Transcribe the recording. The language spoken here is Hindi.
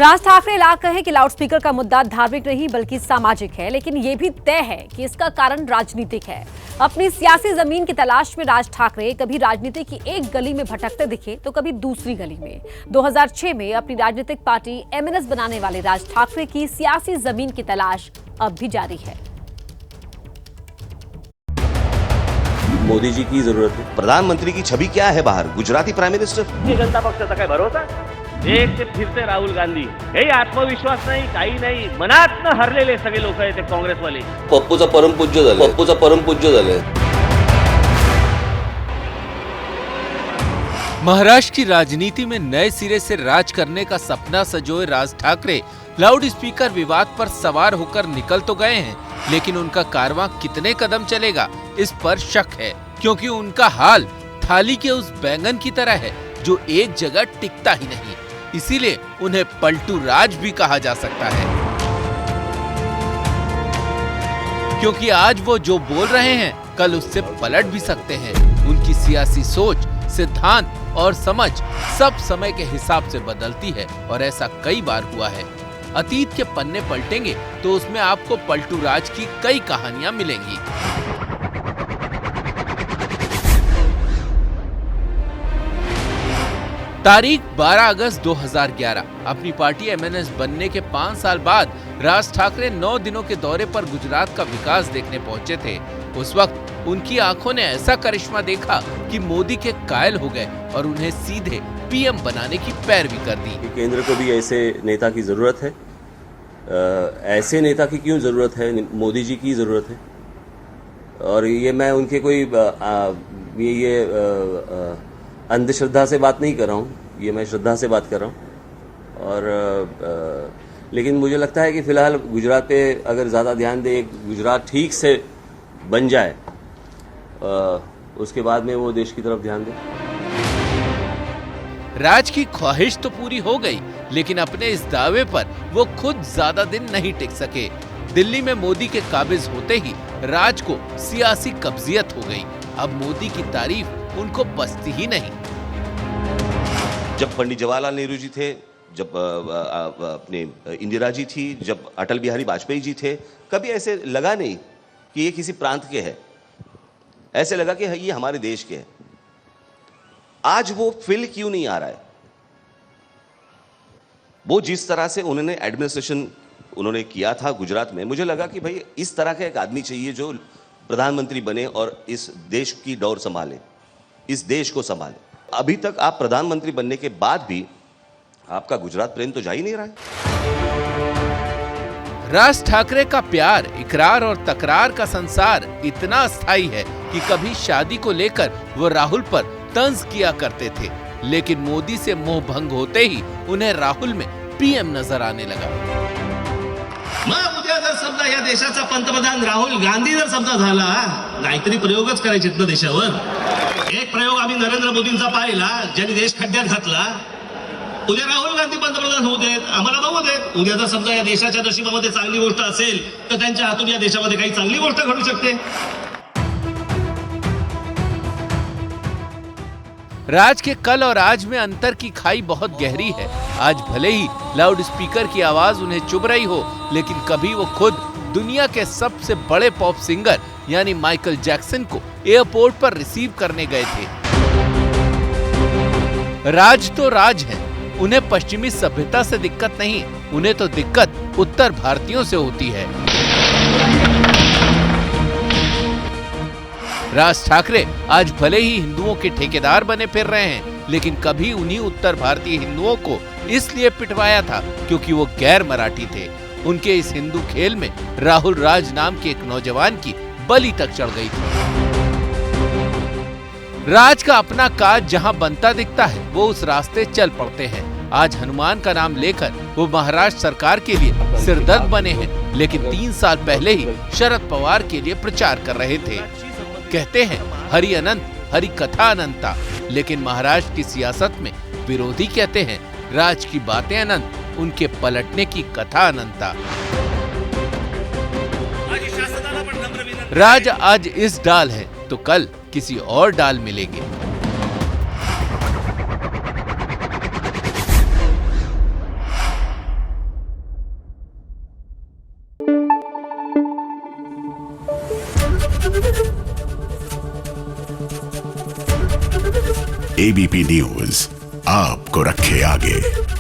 राज ठाकरे लाख कहे कि लाउडस्पीकर का मुद्दा धार्मिक नहीं बल्कि सामाजिक है, लेकिन ये भी तय है कि इसका कारण राजनीतिक है। अपनी सियासी जमीन की तलाश में राज ठाकरे कभी राजनीति की एक गली में भटकते दिखे तो कभी दूसरी गली में। 2006 में अपनी राजनीतिक पार्टी एमएनएस बनाने वाले राज ठाकरे की सियासी जमीन की तलाश अब भी जारी है। मोदी जी की जरूरत है। प्रधानमंत्री की छवि क्या है बाहर? Gujarati prime minister. जनता पक्षाचा काय भरोसा? एक ते फिरते राहुल गांधी, हे आत्मविश्वास नाही, काही नाही, मनातनं हरलेले सगळे लोक आहेत ते काँग्रेसवाले। पप्पूचा परमपूज्य झाले। महाराष्ट्र की राजनीति में नए सिरे से राज करने का सपना सजोए राज ठाकरे लाउड स्पीकर विवाद पर सवार होकर निकल तो गए हैं, लेकिन उनका कारवां कितने कदम चलेगा इस पर शक है, क्योंकि उनका हाल थाली के उस बैंगन की तरह है जो एक जगह टिकता ही नहीं। इसीलिए उन्हें पलटू राज भी कहा जा सकता है, क्योंकि आज वो जो बोल रहे हैं कल उससे पलट भी सकते हैं। उनकी सियासी सोच, सिद्धांत और समझ सब समय के हिसाब से बदलती है और ऐसा कई बार हुआ है। अतीत के पन्ने पलटेंगे तो उसमें आपको पलटू राज की कई कहानियां मिलेंगी। तारीख 12 अगस्त 2011। अपनी पार्टी एमएनएस बनने के 5 साल बाद राज ठाकरे 9 दिनों के दौरे पर गुजरात का विकास देखने पहुंचे थे। उस वक्त उनकी आंखों ने ऐसा करिश्मा देखा कि मोदी के कायल हो गए और उन्हें सीधे पीएम बनाने की पैरवी कर दी। केंद्र को भी ऐसे नेता की जरूरत है। ऐसे नेता की क्यों जरूरत है? मोदी जी की जरूरत है। और ये मैं उनके कोई अंधश्रद्धा से बात नहीं कर रहा हूँ, ये मैं श्रद्धा से बात कर रहा हूँ। और लेकिन मुझे लगता है कि फिलहाल गुजरात पे अगर ज़्यादा ध्यान दे, गुजरात ठीक से बन जाए, उसके बाद में वो देश की तरफ ध्यान दे। राज की ख्वाहिश तो पूरी हो गई, लेकिन अपने इस दावे पर वो खुद ज्यादा दिन नहीं टिक सके। दिल्ली में मोदी के काबिज होते ही राज को सियासी कब्जियत हो गई। अब मोदी की तारीफ उनको बचती ही नहीं। जब पंडित जवाहरलाल नेहरू जी थे, जब अपने इंदिरा जी थी, जब अटल बिहारी वाजपेयी जी थे, कभी ऐसे लगा नहीं कि ये किसी प्रांत के हैं। ऐसे लगा कि ये हमारे देश के हैं। आज वो फील क्यों नहीं आ रहा है? वो जिस तरह से उन्होंने एडमिनिस्ट्रेशन उन्होंने किया था गुजरात में, मुझे लगा कि भाई इस तरह का एक आदमी चाहिए जो प्रधानमंत्री बने और इस देश की डोर संभाले, इस देश को संभाले। अभी तक आप प्रधानमंत्री बनने के बाद भी आपका गुजरात प्रेम तो जा ही नहीं रहा है। राज ठाकरे का प्यार, इकरार और तकरार का संसार इतना अस्थायी है कि कभी शादी को लेकर वो राहुल पर तंज किया करते थे, लेकिन मोदी से मोह भंग होते ही उन्हें राहुल में पीएम नजर आने लगा। मग उद्या जर समजा या देशाचा पंतप्रधान राहुल गांधी जर समजा झाला, काहीतरी प्रयोगच करायचे ना देशावर। एक प्रयोग आम्ही नरेंद्र मोदींचा पाहिला, ज्यांनी देश खड्ड्यात घातला। उद्या राहुल गांधी पंतप्रधान होऊ देत, आम्हाला बघू देत। उद्या जर समजा या देशाच्या नशिबामध्ये चांगली गोष्ट असेल तर त्यांच्या हातून या देशामध्ये काही चांगली गोष्ट घडू शकते। राज के कल और आज में अंतर की खाई बहुत गहरी है। आज भले ही लाउड स्पीकर की आवाज उन्हें चुभ रही हो, लेकिन कभी वो खुद दुनिया के सबसे बड़े पॉप सिंगर यानी माइकल जैक्सन को एयरपोर्ट पर रिसीव करने गए थे। राज तो राज है, उन्हें पश्चिमी सभ्यता से दिक्कत नहीं, उन्हें तो दिक्कत उत्तर भारतीयों से होती है। राज ठाकरे आज भले ही हिंदुओं के ठेकेदार बने फिर रहे हैं, लेकिन कभी उन्हीं उत्तर भारतीय हिंदुओं को इसलिए पिटवाया था क्योंकि वो गैर मराठी थे। उनके इस हिंदू खेल में राहुल राज नाम के एक नौजवान की बलि तक चढ़ गई थी। राज का अपना काज जहां बनता दिखता है वो उस रास्ते चल पड़ते हैं। आज हनुमान का नाम लेकर वो महाराष्ट्र सरकार के लिए सिरदर्द बने हैं, लेकिन 3 साल पहले ही शरद पवार के लिए प्रचार कर रहे थे। कहते हैं हरि अनंत, हरि कथा अनंता, लेकिन महाराष्ट्र की सियासत में विरोधी कहते हैं राज की बातें अनंत, उनके पलटने की कथा अनंता। राज आज इस डाल है तो कल किसी और डाल मिलेंगे। एबीपी न्यूज आपको रखे आगे।